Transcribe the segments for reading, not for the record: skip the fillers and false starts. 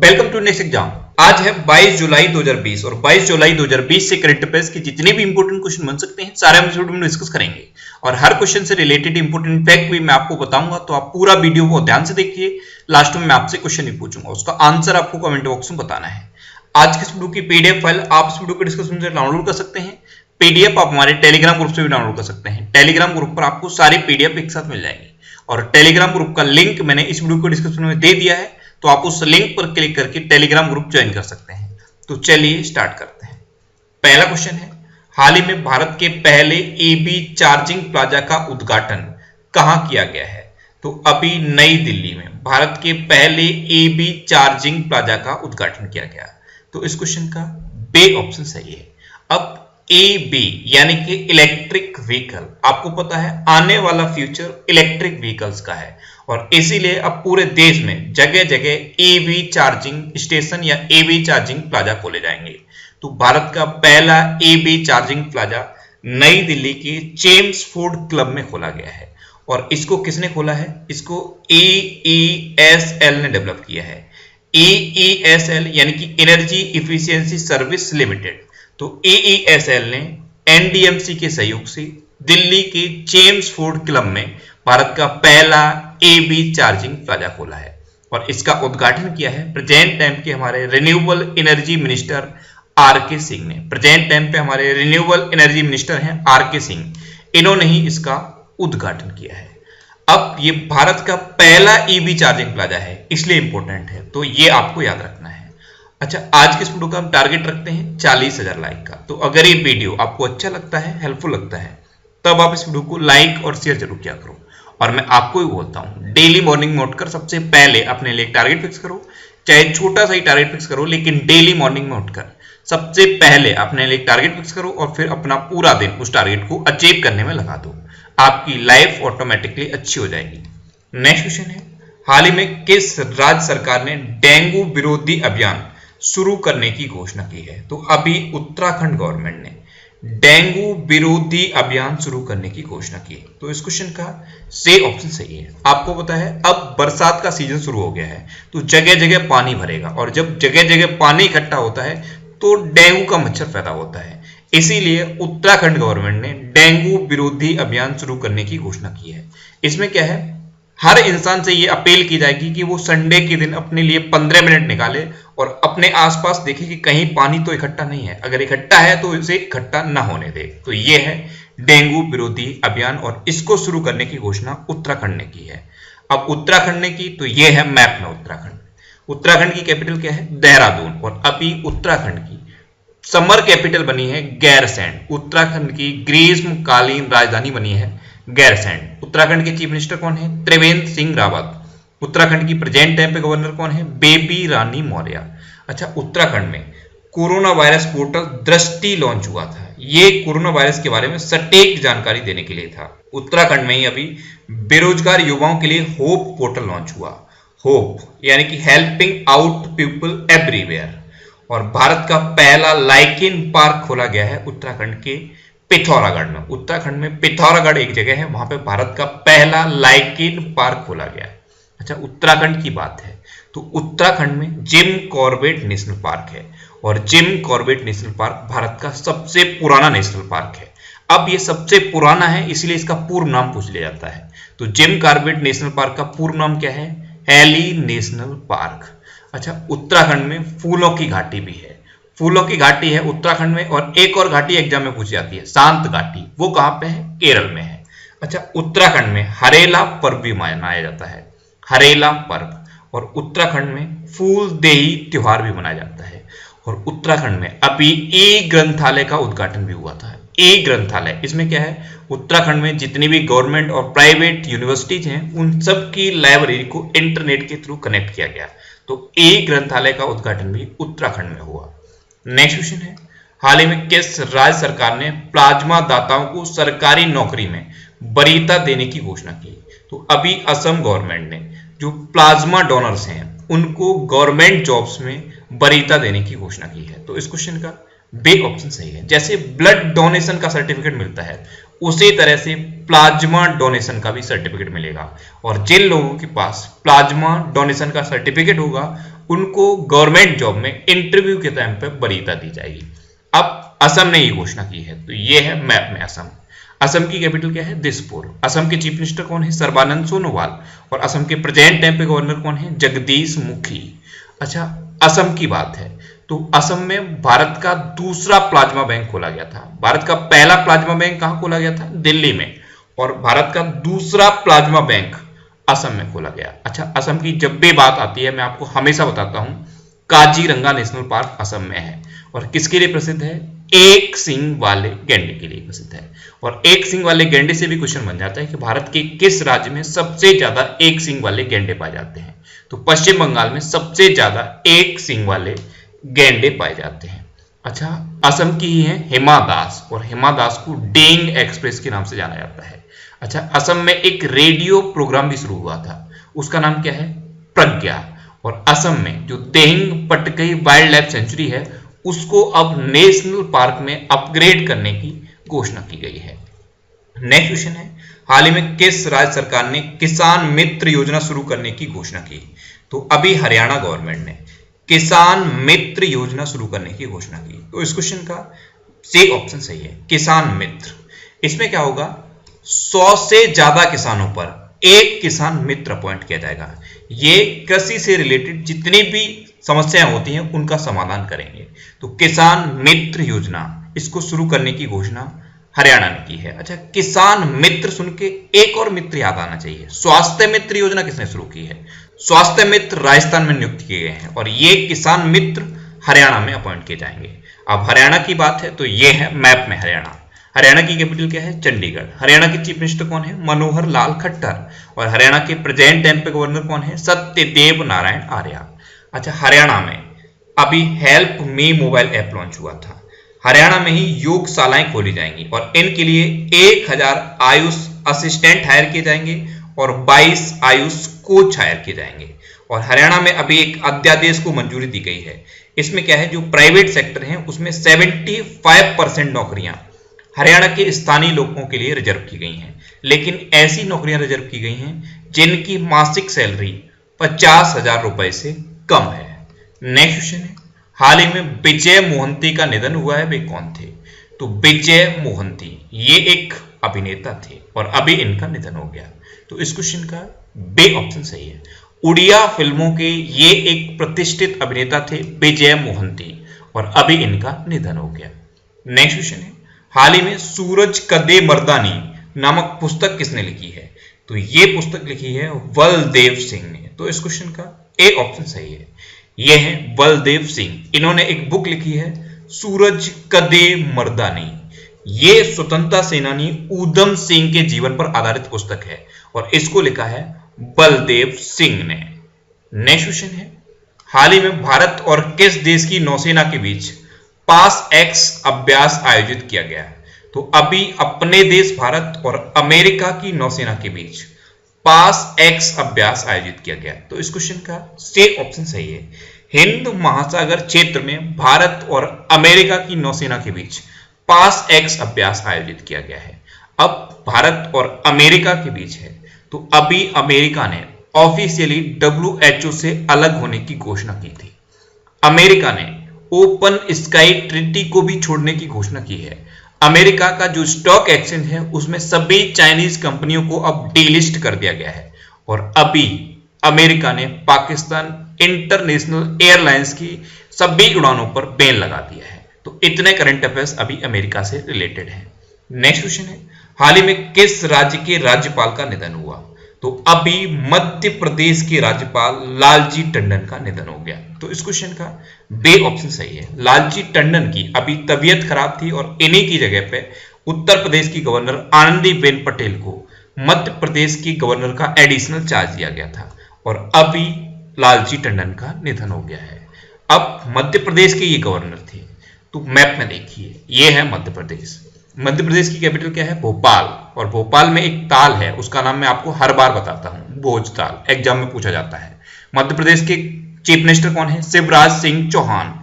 Welcome to next exam. आज है 22 जुलाई 2020 और 22 जुलाई 2020 से करंट अफेयर्स के जितने भी इंपोर्टेंट क्वेश्चन बन सकते हैं सारे हम इस वीडियो में डिस्कस करेंगे और हर क्वेश्चन से रिलेटेड इंपोर्टेंट फैक्ट भी मैं आपको बताऊंगा, तो आप पूरा वीडियो को ध्यान से देखिए। लास्ट में मैं आपसे क्वेश्चन भी पूछूंगा, उसका आंसर आपको कमेंट बॉक्स में बताना है। आज के इस वीडियो की पीडीएफ फाइल आप इस वीडियो के डिस्क्रिप्शन से डाउनलोड कर सकते हैं। पीडीएफ आप हमारे टेलीग्राम ग्रुप से भी डाउनलोड कर सकते हैं। टेलीग्राम ग्रुप पर आपको सारी पीडीएफ एक साथ मिल जाएंगी और टेलीग्राम ग्रुप का लिंक मैंने इस वीडियो के डिस्क्रिप्शन में दे दिया है, तो आप उस लिंक पर क्लिक करके टेलीग्राम ग्रुप ज्वाइन कर सकते हैं। तो चलिए स्टार्ट करते हैं। पहला क्वेश्चन है, हाल ही में भारत के पहले ईवी चार्जिंग प्लाजा का उद्घाटन कहां किया गया है? तो अभी नई दिल्ली में भारत के पहले ईवी चार्जिंग प्लाजा का उद्घाटन किया गया। तो इस क्वेश्चन का बी ऑप्शन सही है। अब ईवी यानी कि इलेक्ट्रिक व्हीकल, आपको पता है आने वाला फ्यूचर इलेक्ट्रिक व्हीकल्स का है और इसीलिए अब पूरे देश में जगह जगह ईवी चार्जिंग स्टेशन या ईवी चार्जिंग प्लाजा खोले जाएंगे। तो भारत का पहला ईवी चार्जिंग प्लाजा नई दिल्ली के चेम्सफोर्ड क्लब में खोला गया है और इसको किसने खोला है? इसको EESL ने डेवलप किया है। EESL यानी कि एनर्जी इफिशियंसी सर्विस लिमिटेड। तो EESL ने NDMC के सहयोग से दिल्ली के चेम्सफोर्ड क्लब में भारत का पहला ईवी चार्जिंग प्लाजा खोला है और इसका उद्घाटन किया है प्रेजेंट टाइम के हमारे renewable energy minister RK Singh ने। प्रेजेंट टाइम पे हमारे रिन्यूएबल एनर्जी मिनिस्टर हैं RK सिंह, इन्होंने ही इसका उद्घाटन किया है। अब ये भारत का पहला ईवी चार्जिंग प्लाजा है, इसलिए इंपॉर्टेंट है, तो ये आपको याद रखना है। अच्छा, आज के इस वीडियो का हम टारगेट रखते हैं 40,000 लाइक का। तो अगर ये वीडियो आपको अच्छा लगता है, हेल्पफुल लगता है, तब आप इस वीडियो को लाइक और शेयर जरूर किया करो। और मैं आपको ही बोलता हूं, डेली मॉर्निंग में उठकर सबसे पहले अपने लिए टारगेट फिक्स करो, चाहे छोटा सा ही टारगेट फिक्स करो, लेकिन डेली मॉर्निंग में उठकर सबसे पहले अपने लिए टारगेट फिक्स करो और फिर अपना पूरा दिन उस टारगेट को अचीव करने में लगा दो। आपकी लाइफ ऑटोमेटिकली अच्छी हो जाएगी। नेक्स्ट क्वेश्चन है, हाल ही में किस राज्य सरकार ने डेंगू विरोधी अभियान शुरू करने की घोषणा की है? तो अभी उत्तराखंड गवर्नमेंट ने डेंगू विरोधी अभियान शुरू करने की घोषणा की है। तो इस क्वेश्चन का सी ऑप्शन सही है। आपको पता है अब बरसात का सीजन शुरू हो गया है, तो जगह जगह पानी भरेगा और जब जगह जगह पानी इकट्ठा होता है तो डेंगू का मच्छर पैदा होता है। इसीलिए उत्तराखंड गवर्नमेंट ने डेंगू विरोधी अभियान शुरू करने की घोषणा की है। इसमें क्या है, हर इंसान से ये अपील की जाएगी कि वो संडे के दिन अपने लिए 15 मिनट निकाले और अपने आसपास देखे कि कहीं पानी तो इकट्ठा नहीं है, अगर इकट्ठा है तो इसे इकट्ठा ना होने दे। तो ये है डेंगू विरोधी अभियान और इसको शुरू करने की घोषणा उत्तराखंड ने की है। अब उत्तराखंड ने की तो ये है मैप में उत्तराखंड। उत्तराखंड की कैपिटल क्या है? देहरादून। और अभी उत्तराखंड की समर कैपिटल बनी है गैरसैंण। उत्तराखंड की ग्रीष्मकालीन राजधानी बनी है गैरसैंण। उत्तराखंड के चीफ मिनिस्टर कौन है? त्रिवेंद्र सिंह रावत। उत्तराखंड की प्रेजेंट टाइम पे गवर्नर कौन है? बेबी रानी मौर्य। अच्छा, उत्तराखंड में कोरोना वायरस पोर्टल दृष्टि लॉन्च हुआ था। ये कोरोना वायरस के बारे में सटीक जानकारी देने के लिए था। उत्तराखंड में ही अभी बेरोजगार युवाओं के लिए होप पोर्टल लॉन्च हुआ। होप यानी कि हेल्पिंग आउट पीपल एवरीवेयर। और भारत का पहला लाइकिन पार्क खोला गया है उत्तराखंड के पिथौरागढ़ में। उत्तराखंड में पिथौरागढ़ एक जगह है, वहां पे भारत का पहला लाइकिन पार्क खोला गया है। अच्छा, उत्तराखंड की बात है तो उत्तराखंड में जिम कॉर्बेट नेशनल पार्क है और Jim Corbett national park Bharat का सबसे पुराना नेशनल पार्क है। अब ये सबसे पुराना है इसलिए इसका पूर्ण नाम पूछ लिया जाता है। तो जिम कॉर्बेट नेशनल पार्क का पूर्ण नाम क्या है? Hailey national park. अच्छा, उत्तराखंड में फूलों की घाटी भी है। फूलों की घाटी है उत्तराखंड में और एक और घाटी एग्जाम में पूछी जाती है, शांत घाटी। वो कहां पे है? केरल में है। अच्छा, उत्तराखंड में हरेला पर्व भी मनाया जाता है, हरेला पर्व। और उत्तराखंड में फूलदेही त्योहार भी मनाया जाता है। और उत्तराखंड में अभी ई ग्रंथालय का उद्घाटन भी हुआ था। ई ग्रंथालय, इसमें क्या है, उत्तराखंड में जितनी भी गवर्नमेंट और प्राइवेट यूनिवर्सिटीज हैं उन सब की लाइब्रेरी को इंटरनेट के थ्रू कनेक्ट किया गया। तो ई ग्रंथालय का उद्घाटन भी उत्तराखंड में हुआ। नेक्स्ट क्वेश्चन है, हाल ही में किस राज्य सरकार ने प्लाज्मा दाताओं को सरकारी नौकरी में वरीयता देने की घोषणा की? तो अभी असम गवर्नमेंट ने जो प्लाज्मा डोनर्स हैं उनको गवर्नमेंट जॉब्स में वरीयता देने की घोषणा की है। तो इस क्वेश्चन का बी ऑप्शन सही है। जैसे ब्लड डोनेशन का सर्टिफिकेट मिलता है उसी तरह से प्लाज्मा डोनेशन का भी सर्टिफिकेट मिलेगा। और जिन लोगों के पास प्लाज्मा डोनेशन का सर्टिफिकेट होगा उनको गवर्नमेंट जॉब में इंटरव्यू के टाइम पे वरीयता दी जाएगी। अब असम ने ये घोषणा की है, तो ये है मैप में असम। असम की कैपिटल क्या है? दिसपुर। असम के चीफ मिनिस्टर कौन है? सर्बानंद सोनोवाल। और असम के प्रेजेंट टाइम पे गवर्नर कौन है? जगदीश मुखी। अच्छा, असम की बात है तो असम में भारत का दूसरा प्लाज्मा बैंक खोला गया था। भारत का पहला प्लाज्मा बैंक कहां खोला गया था? दिल्ली में। और भारत का दूसरा प्लाज्मा बैंक असम में खोला गया। अच्छा, असम की जब भी बात आती है मैं आपको हमेशा बताता हूं काजीरंगा नेशनल पार्क असम में है। और किसके लिए प्रसिद्ध है? एक सींग वाले गैंडे के लिए प्रसिद्ध है। और एक सींग वाले गैंडे से भी क्वेश्चन बन जाता है कि भारत के किस राज्य में सबसे ज्यादा एक सींग वाले गैंडे पाए जाते हैं? तो पश्चिम बंगाल में सबसे ज्यादा एक सींग वाले गैंडे पाए जाते हैं। अच्छा, असम की ही है हिमा दास, और हिमा दास को डेंग एक्सप्रेस के नाम से जाना जाता है। अच्छा, असम में एक रेडियो प्रोग्राम भी शुरू हुआ था, उसका नाम क्या है? प्रज्ञा। और असम में जो Dehing Patkai wild life sanctuary है उसको अब नेशनल पार्क में अपग्रेड करने की घोषणा की गई है। नेक्स्ट क्वेश्चन है, हाल ही में किस राज्य सरकार ने किसान मित्र योजना शुरू करने की घोषणा की? तो अभी हरियाणा गवर्नमेंट ने किसान मित्र योजना शुरू करने की घोषणा की। तो इस क्वेश्चन का सी ऑप्शन सही है, किसान मित्र। इसमें क्या होगा? 100 से ज्यादा किसानों पर एक किसान मित्र अपॉइंट किया जाएगा। ये कृषि से रिलेटेड जितनी भी समस्याएं होती हैं उनका समाधान करेंगे। तो किसान मित्र योजना, इसको शुरू करने की घोषणा हरियाणा ने की है। अच्छा, किसान मित्र सुन के एक और मित्र याद आना चाहिए, स्वास्थ्य मित्र योजना किसने शुरू की है? स्वास्थ्य मित्र राजस्थान में नियुक्त किए गए हैं और ये किसान मित्र हरियाणा में अपॉइंट किए जाएंगे। अब हरियाणा की बात है तो ये है मैप में हरियाणा। हरियाणा की कैपिटल क्या है? चंडीगढ़। हरियाणा के चीफ मिनिस्टर कौन है? मनोहर लाल खट्टर। और हरियाणा के प्रेजेंट टाइम पे गवर्नर कौन है? सत्यदेव नारायण आर्य। अच्छा, हरियाणा में अभी help me mobile app launch हुआ था। हरियाणा में ही योगशालाएं खोली जाएंगी और इनके लिए 1000 आयुष असिस्टेंट हायर किए जाएंगे और 22 आयुष कोच हायर किए जाएंगे। और हरियाणा में अभी एक अध्यादेश को मंजूरी दी गई है। इसमें क्या है, जो प्राइवेट सेक्टर है उसमें 75% नौकरियां हरियाणा के स्थानीय लोगों के लिए रिजर्व की गई हैं, लेकिन ऐसी नौकरियां रिजर्व की गई हैं जिनकी मासिक सैलरी 50,000 रुपए से कम है। नेक्स्ट क्वेश्चन है, हाल ही में विजय मोहंती का निधन हुआ है, वे कौन थे? तो विजय मोहंती ये एक अभिनेता थे और अभी इनका निधन हो गया। तो इस क्वेश्चन का बी ऑप्शन सही है। उड़िया फिल्मों के ये एक प्रतिष्ठित अभिनेता थे विजय मोहंती और अभी इनका निधन हो गया। नेक्स्ट क्वेश्चन है, हाल ही में सूरज कदे मर्दानी नामक पुस्तक किसने लिखी है? तो ये पुस्तक लिखी है बलदेव सिंह ने। तो इस क्वेश्चन का ए ऑप्शन सही है, ये है बलदेव सिंह। इन्होंने एक बुक लिखी है सूरज कदे मर्दानी। ये स्वतंत्रता सेनानी ऊधम सिंह के जीवन पर आधारित पुस्तक है और इसको लिखा है बलदेव सिंह ने। नेक्स्ट क्वेश्चन है, हाल ही में भारत और किस देश की नौसेना के बीच पास एक्स अभ्यास आयोजित किया गया? तो अभी अपने देश भारत और अमेरिका की नौसेना के बीच पास एक्स अभ्यास आयोजित किया गया। तो इस क्वेश्चन का सी ऑप्शन सही है। हिंद महासागर क्षेत्र में भारत और अमेरिका की नौसेना के बीच पास एक्स अभ्यास आयोजित किया गया है। अब भारत और अमेरिका के बीच है तो अभी अमेरिका ने ऑफिशियली WHO से अलग होने की घोषणा की थी। अमेरिका ने ओपन स्काई ट्रीटी को भी छोड़ने की घोषणा की है। अमेरिका का जो स्टॉक एक्सचेंज है उसमें सभी चाइनीज कंपनियों को अब डीलिस्ट कर दिया गया है और अभी अमेरिका ने पाकिस्तान इंटरनेशनल एयरलाइंस की सभी उड़ानों पर बैन लगा दिया है। तो इतने करंट अफेयर्स अभी अमेरिका से रिलेटेड हैं। नेक्स्ट क्वेश्चन है, हाल ही में किस राज्य के राज्यपाल का निधन हुआ? तो अभी मध्य प्रदेश के राज्यपाल लालजी टंडन का निधन हो गया। तो इस क्वेश्चन का बी ऑप्शन सही है। लालजी टंडन की अभी तबीयत खराब थी और इन्हीं की जगह पे उत्तर प्रदेश की गवर्नर आनंदीबेन पटेल को मध्य प्रदेश की गवर्नर का एडिशनल चार्ज दिया गया था और अभी लालजी टंडन का निधन हो गया है। अब मध्य प्रदेश के ये गवर्नर थे, तो मैप में देखिए ये है मध्य प्रदेश। मध्य प्रदेश की कैपिटल क्या है? भोपाल। और भोपाल में एक ताल है, उसका नाम मैं आपको हर बार बताता हूं, भोजताल, एग्जाम में पूछा जाता है। मध्य प्रदेश के चीफ मिनिस्टर कौन है? शिवराज सिंह चौहान।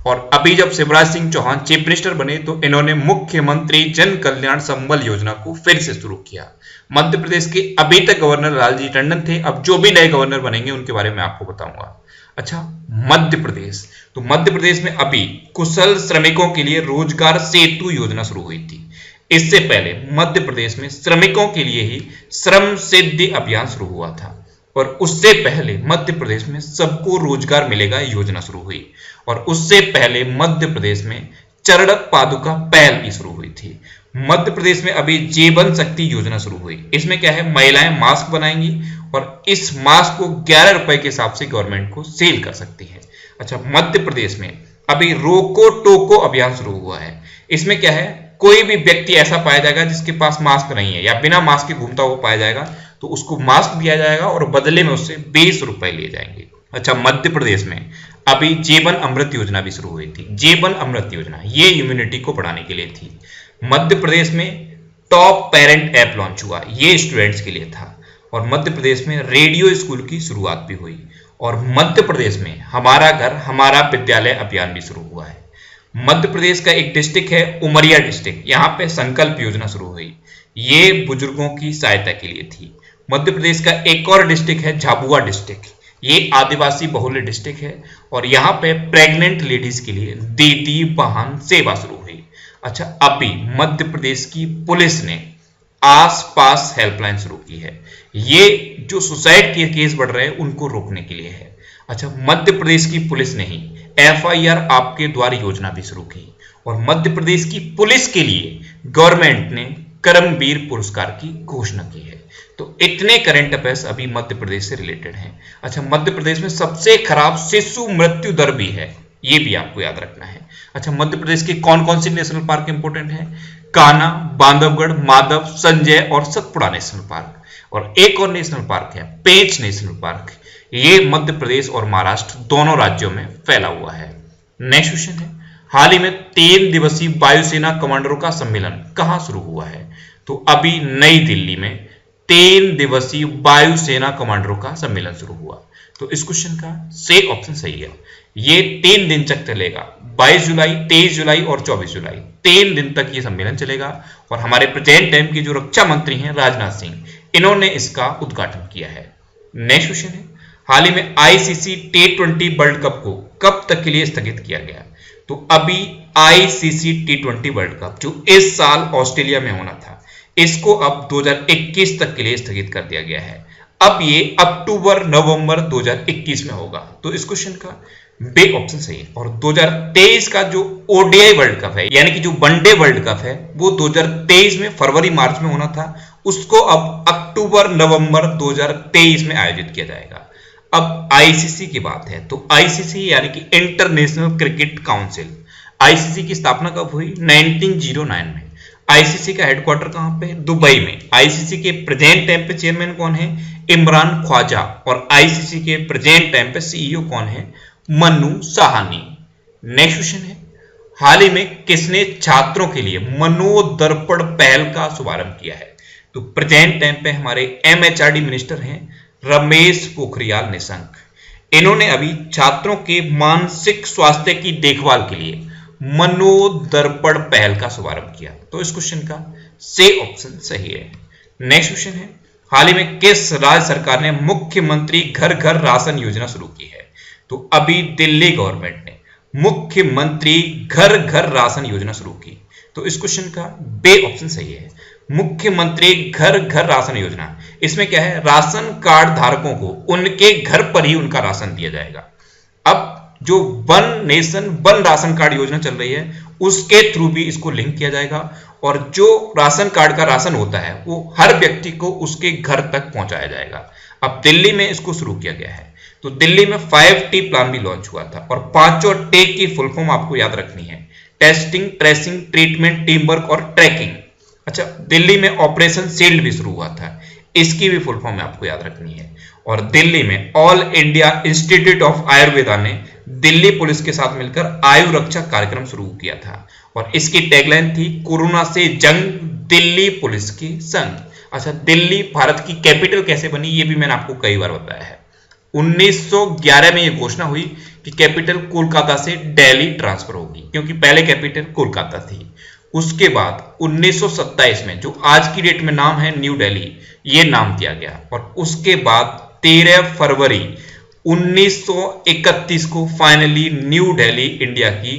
और अभी जब शिवराज सिंह चौहान चीफ मिनिस्टर बने तो इन्होंने मुख्यमंत्री जन कल्याण संबल योजना को फिर से शुरू किया। मध्य प्रदेश के अभी तक गवर्नर लालजी टंडन थे, अब जो भी नए गवर्नर बनेंगे उनके बारे में आपको बताऊंगा। अच्छा, मध्य प्रदेश, तो मध्य प्रदेश में अभी कुशल श्रमिकों के लिए रोजगार सेतु योजना शुरू हुई थी। इससे पहले मध्य प्रदेश में श्रमिकों के लिए ही श्रम सिद्धि अभियान शुरू हुआ था और उससे पहले मध्य प्रदेश में सबको रोजगार मिलेगा योजना शुरू हुई और उससे पहले मध्य प्रदेश में चरण पादुका पहल भी शुरू हुई थी। मध्य प्रदेश में अभी जीवन शक्ति योजना शुरू हुई। इसमें क्या है, महिलाएं मास्क बनाएंगी और इस मास्क को 11 रुपए के हिसाब से गवर्नमेंट को सेल कर सकती है। अच्छा, मध्य प्रदेश में अभी रोको टोको अभियान शुरू हुआ है। इसमें क्या है, कोई भी व्यक्ति ऐसा पाया जाएगा जिसके पास मास्क नहीं है या बिना मास्क के घूमता हुआ पाया जाएगा तो उसको मास्क दिया जाएगा और बदले में उससे 20 रुपए लिए जाएंगे। अच्छा, मध्य प्रदेश में अभी जीवन अमृत योजना भी शुरू हुई थी। जीवन अमृत योजना ये इम्यूनिटी को बढ़ाने के लिए थी। मध्य प्रदेश में टॉप पेरेंट ऐप लॉन्च हुआ, ये स्टूडेंट्स के लिए था। और मध्य प्रदेश में रेडियो स्कूल की शुरुआत भी हुई और मध्य प्रदेश में हमारा घर हमारा विद्यालय अभियान भी शुरू हुआ है। मध्य प्रदेश का एक डिस्ट्रिक्ट है उमरिया डिस्ट्रिक्ट, यहाँ पे संकल्प योजना शुरू हुई, ये बुजुर्गों की सहायता के लिए थी। मध्य प्रदेश का एक और डिस्ट्रिक्ट है झाबुआ डिस्ट्रिक्ट, ये आदिवासी बहुल्य डिस्ट्रिक्ट है और यहाँ पे प्रेग्नेंट लेडीज के लिए दीदी बहन सेवा शुरू हुई। अच्छा, अभी मध्य प्रदेश की पुलिस ने आसपास हेल्पलाइन शुरू की है, ये जो सुसाइड के केस बढ़ रहे हैं उनको रोकने के लिए है। अच्छा, मध्य प्रदेश की पुलिस ने ही FIR आपके द्वार योजना भी शुरू की और मध्य प्रदेश की पुलिस के लिए गवर्नमेंट ने कर्मवीर पुरस्कार की घोषणा की है। तो इतने करंट अफेयर्स अभी मध्य प्रदेश से रिलेटेड हैं। अच्छा, मध्य प्रदेश में सबसे खराब शिशु मृत्यु दर भी है, ये भी आपको याद रखना है। अच्छा, मध्य प्रदेश के कौन कौन से नेशनल पार्क इंपोर्टेंट है, कान्हा, बांधवगढ़, माधव, संजय और सतपुड़ा नेशनल पार्क। और एक और नेशनल पार्क है पेंच नेशनल पार्क, ये मध्य प्रदेश और महाराष्ट्र दोनों राज्यों में फैला हुआ है। नेक्स्ट क्वेश्चन है, हाल ही में 3 दिवसीय वायुसेना कमांडरों का सम्मेलन कहां शुरू हुआ है? तो अभी नई दिल्ली में 3 दिवसीय वायुसेना कमांडरों का सम्मेलन शुरू हुआ। तो इस क्वेश्चन का से ऑप्शन सही है, ये 3 दिन तक चलेगा, 22 जुलाई, 23 जुलाई और 24 जुलाई, 3 दिन तक ये सम्मेलन चलेगा। और हमारे प्रेजेंट टाइम के जो रक्षा मंत्री हैं राजनाथ सिंह, इन्होंने इसका उद्घाटन किया है। नेक्स्ट क्वेश्चन है, हाल ही में ICC T20 वर्ल्ड कप को कब तक के लिए स्थगित किया गया? तो अभी ICC T20 वर्ल्ड कप जो इस साल ऑस्ट्रेलिया में होना था, इसको अब 2021 तक के लिए स्थगित कर दिया गया है। अब ये अक्टूबर नवंबर 2021 में होगा। तो इस क्वेश्चन का बे ऑप्शन सही है। और 2023 का जो ODI वर्ल्ड कप है, यानी कि जो वनडे वर्ल्ड कप है, वो 2023 में फरवरी मार्च में होना था, उसको अब अक्टूबर नवंबर 2023 में आयोजित किया जाएगा। अब ICC की बात है, तो ICC यानी कि इंटरनेशनल क्रिकेट काउंसिल, ICC की स्थापना कब हुई? 1909 में। ICC का हेडक्वार्टर कहां पे? दुबई में। ICC के प्रेजेंट टाइम पे चेयरमैन कौन है? इमरान ख्वाजा। और ICC के प्रेजेंट टाइम पे CEO कौन है? मनु साहानी। नेक्स्ट क्वेश्चन है, हाल ही में किसने छात्रों के लिए मनोदर्पण पहल का शुभारंभ किया है? तो प्रेजेंट टाइम पे हमारे MHRD मिनिस्टर हैं रमेश पोखरियाल निशंक। इन्होंने अभी छात्रों के मानसिक स्वास्थ्य की देखभाल के लिए मनोदर्पण पहल का शुभारंभ किया। तो इस क्वेश्चन का से ऑप्शन सही है। नेक्स्ट क्वेश्चन है, हाल ही में किस राज्य सरकार ने मुख्यमंत्री घर घर राशन योजना शुरू की है? तो अभी दिल्ली गवर्नमेंट ने मुख्यमंत्री घर घर राशन योजना शुरू की। तो इस क्वेश्चन का बे ऑप्शन सही है। मुख्यमंत्री घर घर राशन योजना, इसमें क्या है, राशन कार्ड धारकों को उनके घर पर ही उनका राशन दिया जाएगा। अब जो one nation one ration card योजना चल रही है, उसके थ्रू भी इसको लिंक किया जाएगा और जो राशन कार्ड का राशन होता है वो हर व्यक्ति को उसके घर तक पहुंचाया जाएगा। अब दिल्ली में इसको शुरू किया गया है। तो दिल्ली में 5T प्लान भी लॉन्च हुआ था और पांचों टे की फुल फॉर्म आपको याद रखनी है, testing, tracing, treatment, team work और ट्रैकिंग। अच्छा, दिल्ली में ऑपरेशन शील्ड भी शुरू हुआ था, इसकी भी फुल फॉर्म आपको याद रखनी है। और दिल्ली में all India institute of Ayurveda ने दिल्ली पुलिस के साथ मिलकर आयु रक्षा कार्यक्रम शुरू किया था और इसकी टैगलाइन थी, कोरोना से जंग, दिल्ली पुलिस के संग। अच्छा, दिल्ली भारत की कैपिटल कैसे बनी, ये भी मैंने आपको कई बार बताया है। 1911 में यह घोषणा हुई कि कैपिटल कोलकाता से दिल्ली ट्रांसफर होगी, क्योंकि पहले कैपिटल कोलकाता थी। उसके बाद 1927 में जो आज की डेट में नाम है न्यू दिल्ली, ये नाम दिया गया। और उसके बाद 13 फरवरी 1931 को फाइनली न्यू दिल्ली इंडिया की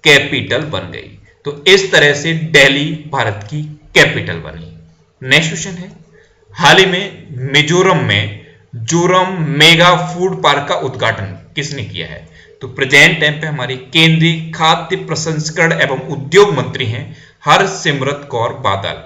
कैपिटल बन गई। तो इस तरह से दिल्ली भारत की कैपिटल बनी। नेक्स्ट क्वेश्चन है, हाल ही में मिजोरम में जोरम मेगा फूड पार्क का उद्घाटन किसने किया है? तो प्रेजेंट टाइम पे हमारी केंद्रीय खाद्य प्रसंस्करण एवं उद्योग मंत्री हैं हरसिमरत कौर बादल।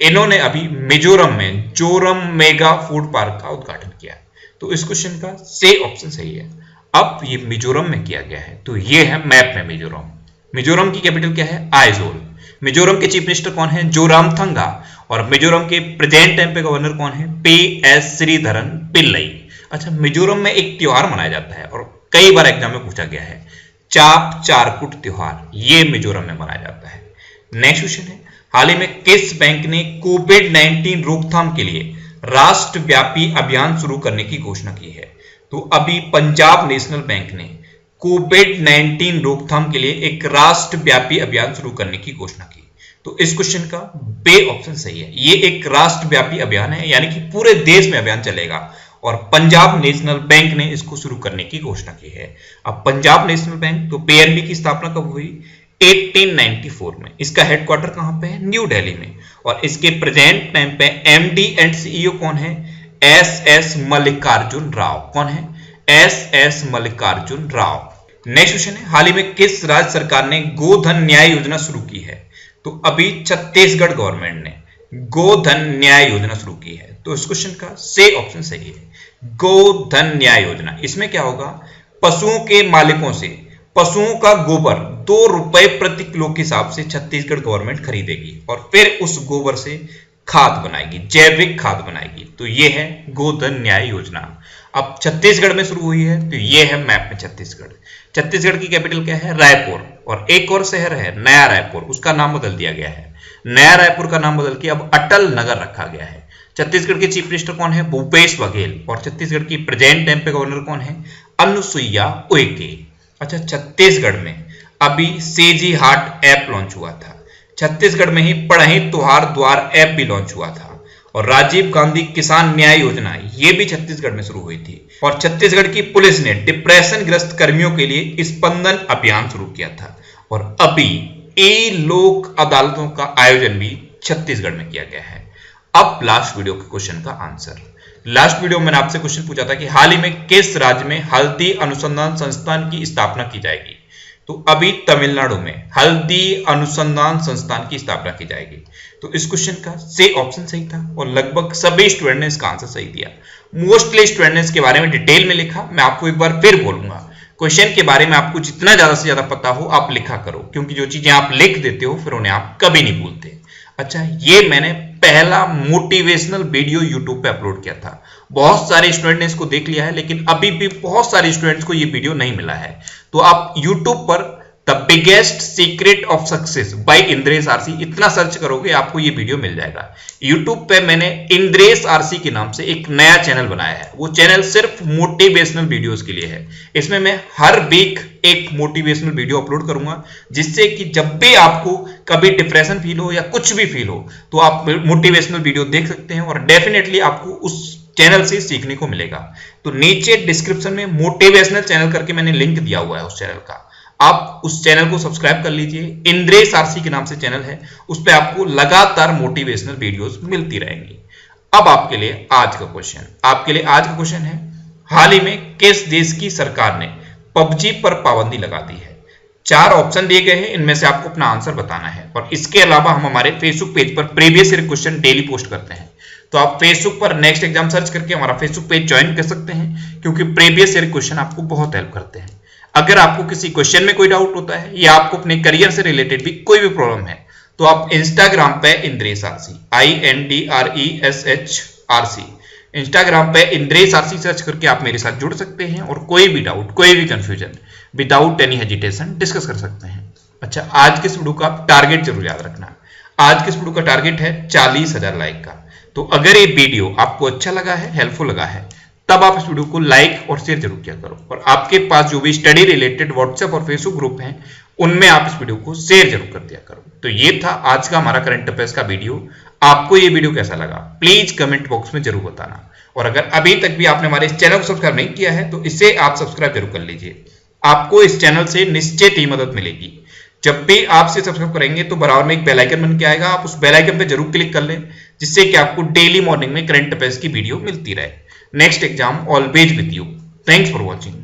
इन्होंने अभी मिजोरम में जोरम मेगा फूड पार्क का उद्घाटन किया। तो इस क्वेश्चन का सी ऑप्शन सही है। अब ये मिजोरम में किया गया है, तो ये है मैप में मिजोरम। मिजोरम की कैपिटल क्या है? आइजोल। मिजोरम के चीफ मिनिस्टर कौन है? जोरामथंगा। और मिजोरम के प्रेजेंट टाइम पे गवर्नर कौन है? PS श्रीधरन पिल्लई। अच्छा, मिजोरम में एक त्योहार मनाया जाता है और कई बार एग्जाम में पूछा गया है, चाप चारकुट त्योहार, ये मिजोरम में मनाया जाता है। नेक्स्ट क्वेश्चन है, हाल ही में किस बैंक ने कोविड-19 रोकथाम के लिए राष्ट्रव्यापी अभियान शुरू करने की घोषणा की है? तो अभी पंजाब नेशनल बैंक ने कोविड-19 रोकथाम के लिए एक राष्ट्रव्यापी अभियान शुरू करने की घोषणा की। तो इस क्वेश्चन का बे ऑप्शन सही है। ये एक राष्ट्रव्यापी अभियान है, यानी कि पूरे देश में अभियान चलेगा और पंजाब नेशनल बैंक ने इसको शुरू करने की घोषणा की है। अब पंजाब नेशनल बैंक, तो PNB की स्थापना कब हुई? 1894 में। इसका हेडक्वार्टर कहां पे है? न्यू दिल्ली में। और इसके प्रेजेंट टाइम पे MD एंड CEO कौन है? SS मल्लिकार्जुन राव। कौन है? SS Mallikarjun Rao. Next question है, हाल ही में किस राज्य सरकार ने गोधन न्याय योजना शुरू की है? तो अभी छत्तीसगढ़ गवर्नमेंट ने गोधन न्याय योजना शुरू की है। तो इस क्वेश्चन का सी ऑप्शन सही है, गोधन न्याय योजना। इसमें क्या होगा? पशुओं के मालिकों से पशुओं का गोबर 2 रुपए प्रति किलो के हिसाब से छत्तीसगढ़ गवर्नमेंट खरीदेगी और फिर उस गोबर से खाद बनाएगी, जैविक खाद बनाएगी। तो ये है गोधन न्याय योजना। अब छत्तीसगढ़ में शुरू हुई है, तो ये है मैप में छत्तीसगढ़। छत्तीसगढ़ की कैपिटल क्या है? रायपुर। और एक और शहर है नया रायपुर, उसका नाम बदल दिया गया है। नया रायपुर का नाम बदल के अब अटल नगर रखा गया है। छत्तीसगढ़ के चीफ मिनिस्टर कौन है? भूपेश बघेल। और छत्तीसगढ़ की प्रेजेंट टाइम पे गवर्नर कौन है? अनुसुईया उइके। अच्छा, छत्तीसगढ़ में अभी सेजी हाट ऐप लॉन्च हुआ था। छत्तीसगढ़ में ही पढ़ई तुहार द्वार ऐप भी लॉन्च हुआ था। और राजीव गांधी किसान न्याय योजना, ये भी छत्तीसगढ़ में शुरू हुई थी। और छत्तीसगढ़ की पुलिस ने डिप्रेशन ग्रस्त कर्मियों के लिए स्पंदन अभियान शुरू किया था। और अभी लोक अदालतों का आयोजन भी छत्तीसगढ़ में किया गया है। अब लास्ट वीडियो के क्वेश्चन का आंसर। लास्ट वीडियो में मैंने आपसे क्वेश्चन पूछा था कि हाल ही में किस राज्य में हल्दी अनुसंधान संस्थान की स्थापना की जाएगी? तो अभी तमिलनाडु में हल्दी अनुसंधान संस्थान की स्थापना की जाएगी। तो इस क्वेश्चन का सी ऑप्शन सही था और लगभग सभी स्टूडेंट ने इसका आंसर सही दिया। मोस्टली स्टूडेंट ने इसके बारे में डिटेल में लिखा। मैं आपको एक बार फिर बोलूंगा, क्वेश्चन के बारे में आपको जितना ज्यादा से ज्यादा पता हो आप लिखा करो, क्योंकि जो चीजें आप लिख देते हो फिर उन्हें आप कभी नहीं भूलते। अच्छा, ये मैंने पहला मोटिवेशनल वीडियो यूट्यूब पे अपलोड किया था। बहुत सारे स्टूडेंट ने इसको देख लिया है, लेकिन अभी भी बहुत सारे स्टूडेंट्स को ये वीडियो नहीं मिला है। तो आप यूट्यूब पर the biggest secret of success by Indresh RC इतना सर्च करोगे आपको ये वीडियो मिल जाएगा। यूट्यूब पे मैंने इंद्रेश आरसी के नाम से एक नया चैनल बनाया है। वो चैनल सिर्फ मोटिवेशनल वीडियोस के लिए है। इसमें मैं हर वीक एक मोटिवेशनल वीडियो अपलोड करूंगा, जिससे कि जब भी आपको कभी डिप्रेशन फील हो या कुछ भी फील हो तो आप मोटिवेशनल वीडियो देख सकते हैं और डेफिनेटली आपको उस चैनल से सीखने को मिलेगा। तो नीचे डिस्क्रिप्शन में मोटिवेशनल चैनल करके मैंने लिंक दिया हुआ है उस चैनल का, आप उस चैनल को सब्सक्राइब कर लीजिए। इंद्रेश आरसी के नाम से चैनल है, उस पर आपको लगातार मोटिवेशनल वीडियोस मिलती रहेंगी। अब आपके लिए आज का क्वेश्चन है, हाल ही में किस देश की सरकार ने PUBG पर पाबंदी लगा दी है? 4 ऑप्शन दिए गए हैं, इनमें से आपको अपना आंसर बताना है। और इसके अलावा हम हमारे फेसबुक पेज पर previous year question daily post करते हैं, तो आप फेसबुक पर नेक्स्ट एग्जाम सर्च करके हमारा फेसबुक पेज ज्वाइन कर सकते हैं, क्योंकि प्रीवियस ईयर क्वेश्चन आपको बहुत हेल्प करते हैं। अगर आपको किसी क्वेश्चन में कोई डाउट होता है या आपको अपने करियर से रिलेटेड भी कोई भी प्रॉब्लम है, तो आप इंस्टाग्राम पे इंद्रेश आरसी INDRESH इंस्टाग्राम पे इंद्रेश आरसी सर्च करके आप मेरे साथ जुड़ सकते हैं और कोई भी डाउट, कोई भी confusion without any hesitation discuss कर सकते हैं। अच्छा, आज के वीडियो का टारगेट जरूर याद रखना। आज के वीडियो का टारगेट है 40,000 लाइक का। तो अगर ये वीडियो आपको अच्छा लगा है, हेल्पफुल लगा है, तब आप इस वीडियो को लाइक और शेयर जरूर किया करो। और आपके पास जो भी स्टडी रिलेटेड व्हाट्सएप और फेसबुक ग्रुप हैं उनमें आप इस वीडियो को शेयर जरूर कर दिया करो। तो ये था आज का हमारा करंट अफेयर्स का वीडियो। आपको ये वीडियो कैसा लगा प्लीज कमेंट बॉक्स में जरूर बताना। और अगर अभी तक भी आपने हमारे इस चैनल को सब्सक्राइब नहीं किया है तो इसे आप सब्सक्राइब जरूर कर लीजिए। आपको इस चैनल से निश्चित ही मदद मिलेगी। जब भी आप इसे सब्सक्राइब करेंगे तो बराबर में एक बेल आइकन बन के आएगा, आप उस बेल आइकन पे जरूर क्लिक कर लें जिससे कि आपको डेली मॉर्निंग में करंट अफेयर्स की वीडियो मिलती रहे। Next exam always with you. Thanks for watching.